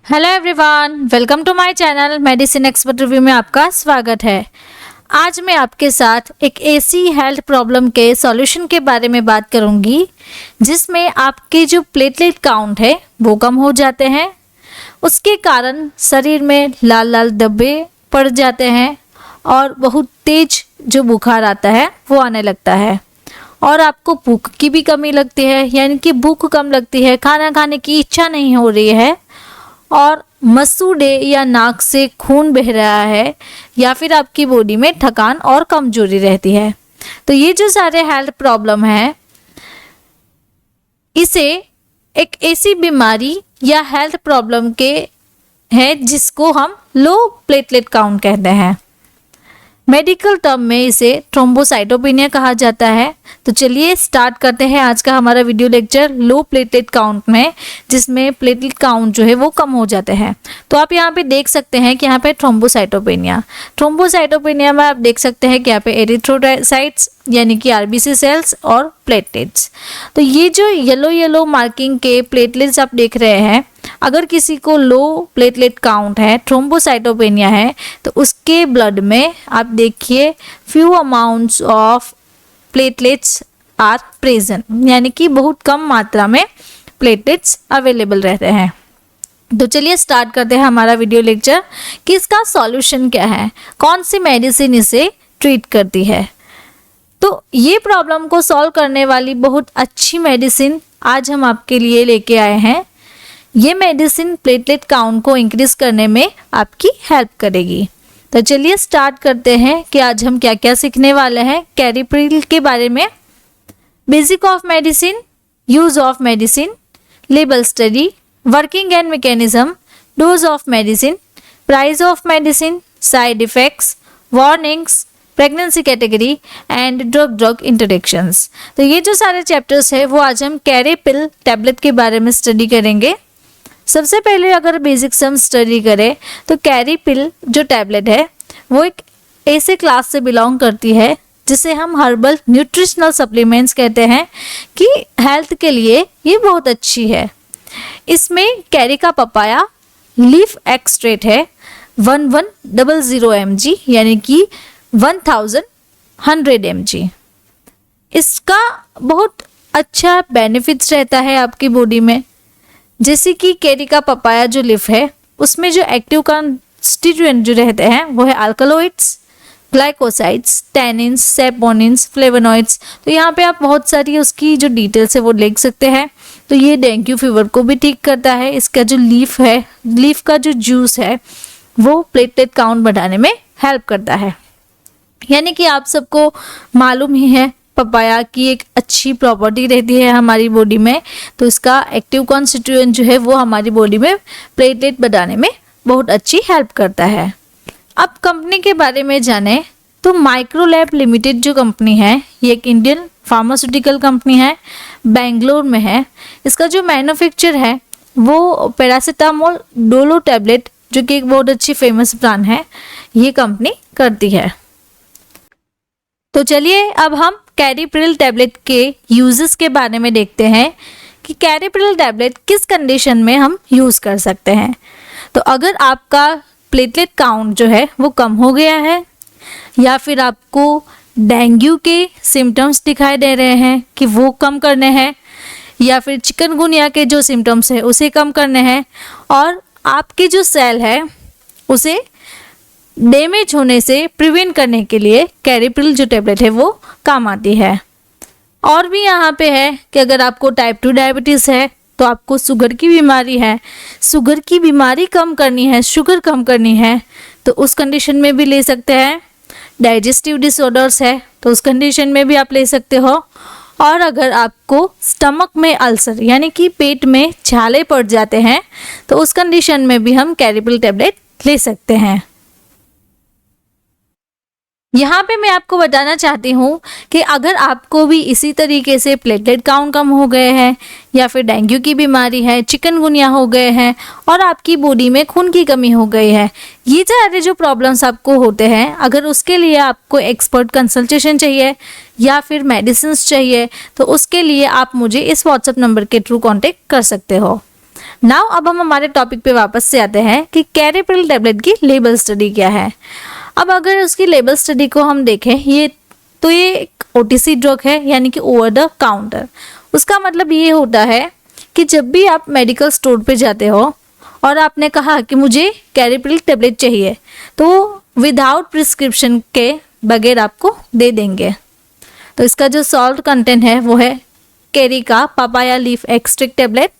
Hello everyone, welcome to my channel medicine expert review में आपका स्वागत है। आज मैं आपके साथ एक ऐसी हेल्थ प्रॉब्लम के सॉल्यूशन के बारे में बात करूंगी जिसमें आपके जो प्लेटलेट काउंट है वो कम हो जाते हैं। उसके कारण शरीर में लाल लाल धब्बे पड़ जाते हैं और बहुत तेज जो बुखार आता है वो आने लगता है और आपको भूख की भी कमी लगती है, यानी कि भूख कम लगती है, खाना खाने की इच्छा नहीं हो रही है और मसूड़े या नाक से खून बह रहा है या फिर आपकी बॉडी में थकान और कमजोरी रहती है। तो ये जो सारे हेल्थ प्रॉब्लम है, इसे एक ऐसी बीमारी या हेल्थ प्रॉब्लम के है जिसको हम लो प्लेटलेट काउंट कहते हैं। मेडिकल टर्म में इसे थ्रोम्बोसाइटोपेनिया कहा जाता है। तो चलिए स्टार्ट करते हैं आज का हमारा वीडियो लेक्चर लो प्लेटलेट काउंट में, जिसमें प्लेटलेट काउंट जो है वो कम हो जाते हैं। तो आप यहाँ पे देख सकते हैं कि यहाँ पे थ्रोम्बोसाइटोपेनिया में आप देख सकते हैं कि यहाँ पे एरिथ्रोसाइट्स यानी कि आरबीसी सेल्स और प्लेटलेट्स। तो ये जो येलो मार्किंग के प्लेटलेट्स आप देख रहे हैं, अगर किसी को लो प्लेटलेट काउंट है, थ्रोम्बोसाइटोपेनिया है, तो उसके ब्लड में आप देखिए few amounts of platelets are present, यानी कि बहुत कम मात्रा में प्लेटलेट्स अवेलेबल रहते हैं। तो चलिए स्टार्ट करते हैं हमारा वीडियो लेक्चर कि इसका सॉल्यूशन क्या है, कौन सी मेडिसिन इसे ट्रीट करती है। तो ये प्रॉब्लम को सॉल्व करने वाली बहुत अच्छी मेडिसिन आज हम आपके लिए लेके आए हैं। ये मेडिसिन प्लेटलेट काउंट को इंक्रीज करने में आपकी हेल्प करेगी। तो चलिए स्टार्ट करते हैं कि आज हम क्या क्या सीखने वाले हैं कैरिप्रिल के बारे में। Basic of medicine, use of medicine, label study, working and mechanism, dose of medicine, price of medicine, side effects, warnings, pregnancy category and drug interactions. तो ये जो सारे चैप्टर्स है वो आज हम कैरिप्रिल टैबलेट के बारे में स्टडी करेंगे। सबसे पहले अगर बेसिक्स हम स्टडी करें तो कैरिप्रिल जो टैबलेट है वो एक ऐसे क्लास से बिलोंग करती है जिसे हम हर्बल न्यूट्रिशनल सप्लीमेंट्स कहते हैं कि हेल्थ के लिए ये बहुत अच्छी है। इसमें कैरी का पपाया लीफ एक्सट्रेट है 1100 mg, यानी कि 1100 mg। इसका बहुत अच्छा बेनिफिट्स रहता है आपकी बॉडी में, जैसे कि कैरी का पपाया जो लीफ है उसमें जो एक्टिव कॉन्स्टिट्यूएंट जो रहते हैं वो है alkaloids, glycosides, tannins, saponins, flavonoids. तो यहाँ पे आप बहुत सारी उसकी जो डिटेल्स है वो देख सकते हैं। तो ये डेंगू फीवर को भी ठीक करता है। इसका जो लीफ है, लीफ का जो जूस है वो प्लेटलेट काउंट बढ़ाने में हेल्प करता है। यानी कि आप सबको मालूम ही है पपाया की एक अच्छी प्रॉपर्टी रहती है हमारी बॉडी में। तो इसका एक्टिव कॉन्स्टिट्यूएंट जो है वो हमारी बॉडी में प्लेटलेट बढ़ाने में बहुत अच्छी हेल्प करता है। अब कंपनी के बारे में जाने तो माइक्रोलैब लिमिटेड जो कंपनी है ये एक इंडियन फार्मास्यूटिकल कंपनी है, बेंगलोर में है। इसका जो मैन्युफैक्चर है वो पैरासीटामोल डोलो टैबलेट, जो कि एक बहुत अच्छी फेमस ब्रांड है, ये कंपनी करती है। तो चलिए अब हम कैरिप्रिल टैबलेट के यूजेस के बारे में देखते हैं कि कैरिप्रिल टैबलेट किस कंडीशन में हम यूज़ कर सकते हैं। तो अगर आपका प्लेटलेट काउंट जो है वो कम हो गया है या फिर आपको डेंगू के सिम्टम्स दिखाई दे रहे हैं कि वो कम करने हैं, या फिर चिकनगुनिया के जो सिम्टम्स है उसे कम करने हैं, और आपकी जो सेल है उसे डैमेज होने से प्रिवेंट करने के लिए कैरिप्रिल जो टैबलेट है वो काम आती है। और भी यहाँ पे है कि अगर आपको टाइप 2 डायबिटीज़ है, तो आपको शुगर की बीमारी है, शुगर की बीमारी कम करनी है, शुगर कम करनी है, तो उस कंडीशन में भी ले सकते हैं। डाइजेस्टिव डिसऑर्डर्स है तो उस कंडीशन में भी आप ले सकते हो। और अगर आपको स्टमक में अल्सर यानी कि पेट में छाले पड़ जाते हैं तो उस कंडीशन में भी हम कैरिप्रिल टैबलेट ले सकते हैं। यहाँ पे मैं आपको बताना चाहती हूँ कि अगर आपको भी इसी तरीके से प्लेटलेट काउंट कम हो गए हैं, या फिर डेंगू की बीमारी है, चिकनगुनिया हो गए हैं और आपकी बॉडी में खून की कमी हो गई है, ये सारे जो प्रॉब्लम्स आपको होते हैं, अगर उसके लिए आपको एक्सपर्ट कंसल्टेशन चाहिए या फिर मेडिसिन्स चाहिए, तो उसके लिए आप मुझे इस व्हाट्सएप नंबर के थ्रू कॉन्टेक्ट कर सकते हो। नाउ अब हम हमारे टॉपिक पे वापस से आते हैं कि कैरिप्रिल टेबलेट की लेबल स्टडी क्या है। अब अगर उसकी लेबल स्टडी को हम देखें, ये एक ओटीसी ड्रग है, यानी कि ओवर द काउंटर। उसका मतलब ये होता है कि जब भी आप मेडिकल स्टोर पे जाते हो और आपने कहा कि मुझे कैरिप्रिल टेबलेट चाहिए, तो विदाउट प्रिस्क्रिप्शन के बगैर आपको दे देंगे। तो इसका जो सॉल्ट कंटेंट है वो है carica papaya leaf extract tablet.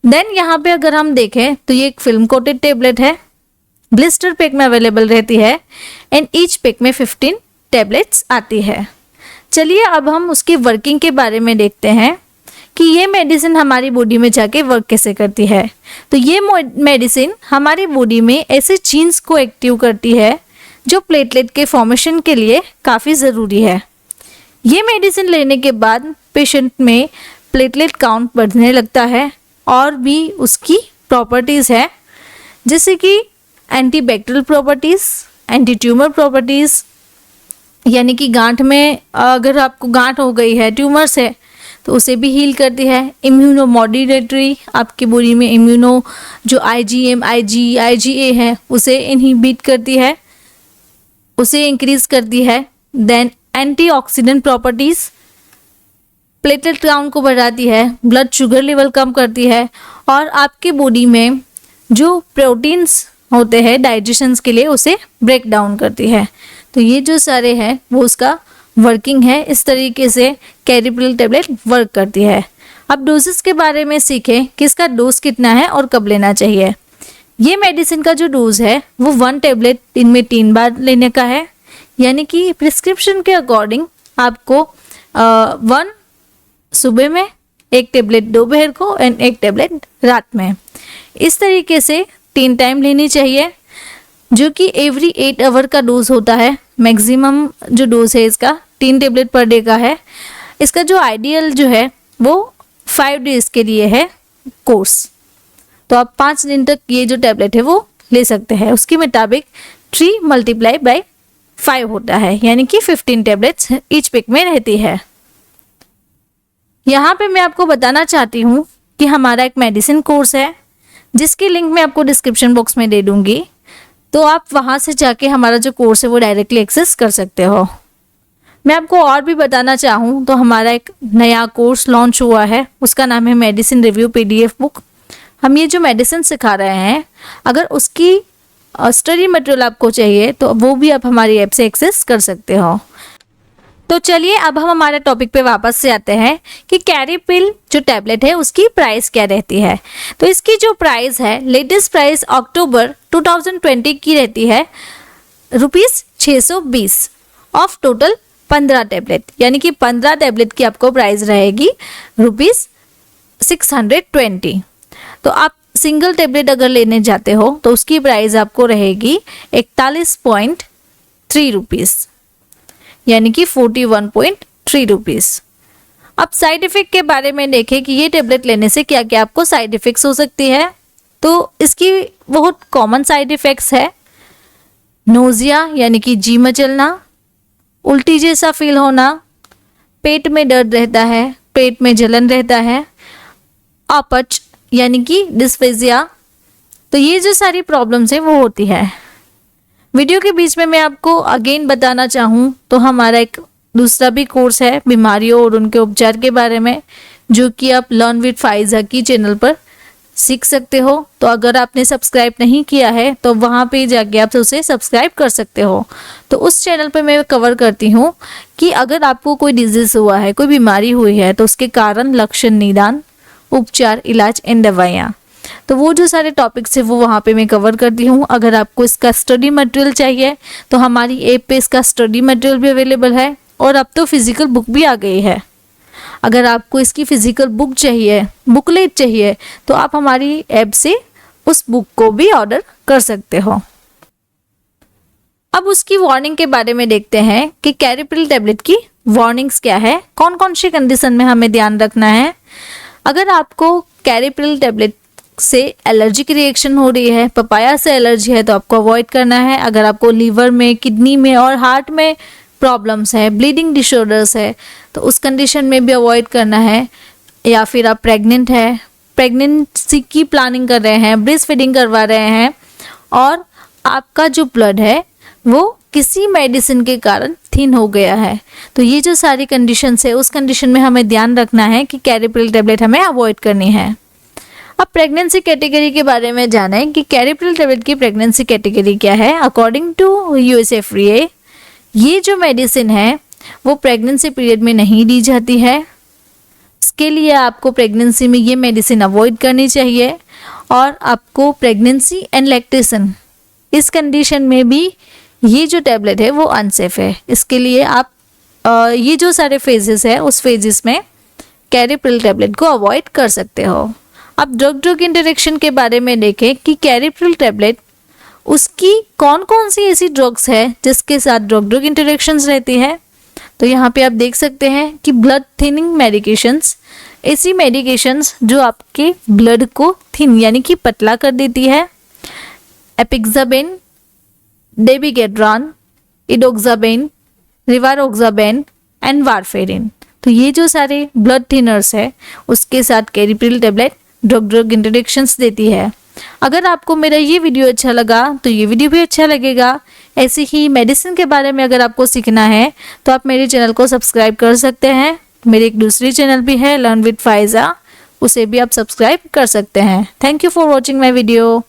Then यहाँ पे अगर हम देखें तो ये एक फिल्म कोटेड टेबलेट है, ब्लिस्टर पैक में अवेलेबल रहती है एंड ईच पैक में 15 टेबलेट्स आती है। चलिए अब हम उसकी वर्किंग के बारे में देखते हैं कि ये मेडिसिन हमारी बॉडी में जाके वर्क कैसे करती है। तो ये मेडिसिन हमारी बॉडी में ऐसे जीन्स को एक्टिव करती है जो प्लेटलेट के फॉर्मेशन के लिए काफ़ी ज़रूरी है। ये मेडिसिन लेने के बाद पेशेंट में प्लेटलेट काउंट बढ़ने लगता है और भी उसकी प्रॉपर्टीज़ है, जैसे कि antibacterial properties, anti tumour properties, यानी कि गांठ में अगर आपको गांठ हो गई है, ट्यूमर्स है, तो उसे भी हील करती है। इम्यूनो मॉड्यूलेटरी, आपकी बॉडी में इम्यूनो जो IgM, IgA है उसे इनहिबिट करती है, उसे इंक्रीज करती है। Then antioxidant properties, platelet count को बढ़ाती है, ब्लड शुगर लेवल कम करती है और आपकी बॉडी में जो प्रोटीन्स होते हैं डाइजेशंस के लिए उसे ब्रेक डाउन करती है। तो ये जो सारे हैं वो उसका वर्किंग है। इस तरीके से कैरिप्रिल टेबलेट वर्क करती है। अब डोजेस के बारे में सीखें कि इसका डोज कितना है और कब लेना चाहिए। ये मेडिसिन का जो डोज है वो 1 टेबलेट दिन में 3 बार लेने का है, यानी कि प्रिस्क्रिप्शन के अकॉर्डिंग आपको 1 सुबह में, 1 टेबलेट दोपहर को एंड 1 टेबलेट रात में। इस तरीके से 3 टाइम लेनी चाहिए, जो कि एवरी 8 आवर का डोज होता है। मैक्सिमम जो डोज है इसका 3 टेबलेट पर डे का है। इसका जो आइडियल जो है वो 5 डेज के लिए है कोर्स। तो आप 5 दिन तक ये जो टैबलेट है वो ले सकते हैं। उसके मुताबिक 3 × 5 होता है, यानी कि 15 टैबलेट्स ईच पैक में रहती है। यहाँ पे मैं आपको बताना चाहती हूँ कि हमारा एक मेडिसिन कोर्स है, जिसकी लिंक मैं आपको डिस्क्रिप्शन बॉक्स में दे दूँगी। तो आप वहाँ से जाके हमारा जो कोर्स है वो डायरेक्टली एक्सेस कर सकते हो। मैं आपको और भी बताना चाहूँ तो हमारा एक नया कोर्स लॉन्च हुआ है, उसका नाम है मेडिसिन रिव्यू PDF बुक। हम ये जो मेडिसिन सिखा रहे हैं, अगर उसकी स्टडी मटेरियल आपको चाहिए तो वो भी आप हमारी ऐप से एक्सेस कर सकते हो। तो चलिए अब हम हमारे टॉपिक पे वापस से आते हैं कि कैरिप्रिल जो टैबलेट है उसकी प्राइस क्या रहती है। तो इसकी जो प्राइस है, लेटेस्ट प्राइस अक्टूबर 2020 की रहती है ₹620 ऑफ टोटल 15 टैबलेट, यानी कि 15 टैबलेट की आपको प्राइस रहेगी ₹620। तो आप सिंगल टैबलेट अगर लेने जाते हो तो उसकी प्राइस आपको रहेगी 41.3 रुपीज़, यानी कि 41.3 रुपीज़। अब साइड इफ़ेक्ट के बारे में देखें कि ये टेबलेट लेने से क्या क्या आपको साइड इफ़ेक्ट्स हो सकती है। तो इसकी बहुत कॉमन साइड इफ़ेक्ट्स है, नोज़िया यानी कि जी मचलना, उल्टी जैसा फील होना, पेट में दर्द रहता है, पेट में जलन रहता है, अपच यानी कि डिस्फेजिया। तो ये जो सारी प्रॉब्लम्स हैं वो होती है। वीडियो के बीच में मैं आपको अगेन बताना चाहूँ तो हमारा एक दूसरा भी कोर्स है बीमारियों और उनके उपचार के बारे में, जो कि आप लर्न विद फाइजा की चैनल पर सीख सकते हो। तो अगर आपने सब्सक्राइब नहीं किया है तो वहाँ पे जाके आप उसे सब्सक्राइब कर सकते हो। तो उस चैनल पे मैं कवर करती हूँ कि अगर आपको कोई डिजीज़ हुआ है, कोई बीमारी हुई है, तो उसके कारण, लक्षण, निदान, उपचार, इलाज एंड दवाइयाँ, तो वो जो सारे टॉपिक्स है वो वहाँ पे मैं कवर करती हूँ। अगर आपको इसका स्टडी मटेरियल चाहिए तो हमारी ऐप पे इसका स्टडी मटेरियल भी अवेलेबल है और अब तो फिज़िकल बुक भी आ गई है। अगर आपको इसकी फ़िज़िकल बुक चाहिए, बुकलेट चाहिए, तो आप हमारी ऐप से उस बुक को भी ऑर्डर कर सकते हो। अब उसकी वार्निंग के बारे में देखते हैं कि कैरिप्रिल टैबलेट की वार्निंग्स क्या है, कौन कौन सी कंडीशन में हमें ध्यान रखना है। अगर आपको कैरिप्रिल टैबलेट से एलर्जिक रिएक्शन हो रही है, पपाया से एलर्जी है, तो आपको अवॉइड करना है। अगर आपको लीवर में, किडनी में और हार्ट में प्रॉब्लम्स है, ब्लीडिंग डिसऑर्डर्स है, तो उस कंडीशन में भी अवॉइड करना है। या फिर आप प्रेग्नेंट है, प्रेगनेंसी की प्लानिंग कर रहे हैं, ब्रेस्ट फीडिंग करवा रहे हैं और आपका जो ब्लड है वो किसी मेडिसिन के कारण थिन हो गया है, तो ये जो सारी कंडीशंस है उस कंडीशन में हमें ध्यान रखना है कि कैरिप्रिल टेबलेट हमें अवॉइड करनी है। अब प्रेगनेंसी कैटेगरी के बारे में जानें कि कैरिप्रिल टेबलेट की प्रेगनेंसी कैटेगरी क्या है। अकॉर्डिंग टू यूएस FDA ये जो मेडिसिन है वो प्रेगनेंसी पीरियड में नहीं दी जाती है। इसके लिए आपको प्रेगनेंसी में ये मेडिसिन अवॉइड करनी चाहिए और आपको प्रेगनेंसी एंड लैक्टेशन इस कंडीशन में भी ये जो टैबलेट है वो अनसेफ है। इसके लिए आप ये जो सारे फेजेस है उस फेजेस में कैरिप्रिल टैबलेट को अवॉइड कर सकते हो। अब ड्रग ड्रग इंटरेक्शन के बारे में देखें कि कैरिप्रिल टैबलेट उसकी कौन कौन सी ऐसी ड्रग्स है जिसके साथ ड्रग ड्रग इंटरेक्शंस रहती है। तो यहाँ पे आप देख सकते हैं कि ब्लड थिनिंग मेडिकेशंस, ऐसी मेडिकेशंस जो आपके ब्लड को थिन यानी कि पतला कर देती है। एपिक्साबेन, डेबिगेड्रॉन, इडोक्साबेन, रिवारोक्साबेन एंड वारफेरिन, तो ये जो सारे ब्लड थिनर्स है उसके साथ कैरिप्रिल टैबलेट ड्रग ड्रग इंटरेक्शंस देती है। अगर आपको मेरा ये वीडियो अच्छा लगा तो ये वीडियो भी अच्छा लगेगा। ऐसे ही मेडिसिन के बारे में अगर आपको सीखना है तो आप मेरे चैनल को सब्सक्राइब कर सकते हैं। मेरी एक दूसरी चैनल भी है लर्न विद फाइजा, उसे भी आप सब्सक्राइब कर सकते हैं। Thank you for watching my video.